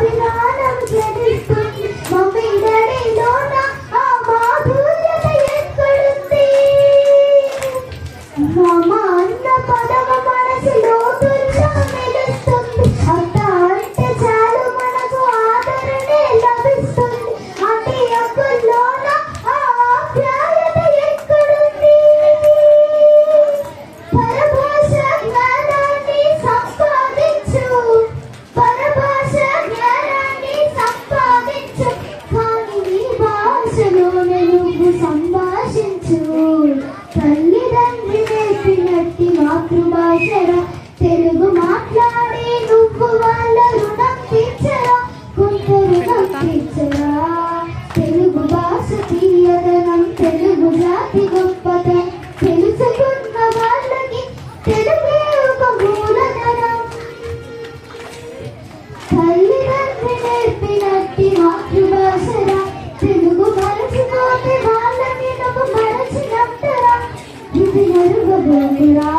అభిమానం జనిస్తుంది మమ్మీ డాడీలోన ఆ మాధుర్యత ఎక్కడుంది మామ అన్న పదవ మనసు లోతుల్లో మెలుస్తుంది అత్త అంటే చాలు మనకు ఆదరణే లభిస్తుంది అతి అక్కుల్లోన ఆ ఆప్యాయత ఎక్కడుంది పరభాష జ్ఞానాన్ని సంపాదించు పరభాష జ్ఞానాన్ని సంపాదించు కానీ నీ భాషలోనే నువ్వు సంభాషించు తల్లిదండ్రి నేర్పినట్టి మాతృభాషరా తెలుగు మాట్లాడి నువ్వు వాళ్ళ రుణం తీర్చరా కొంత రుణం తీర్చరా తెలుగు భాష తీయదనం తెలుగు జాతి గొప్పతనం తెలుసుకున్న వాళ్ళకి తెలుగే ఒక మూలధనం తల్లిదండ్రి నేర్పినట్టి మాతృభాషరా తెలుగు మరచిపోతే వాళ్ళని నువ్వు మరచినట్టరా ఇది ఎరుగబోతురా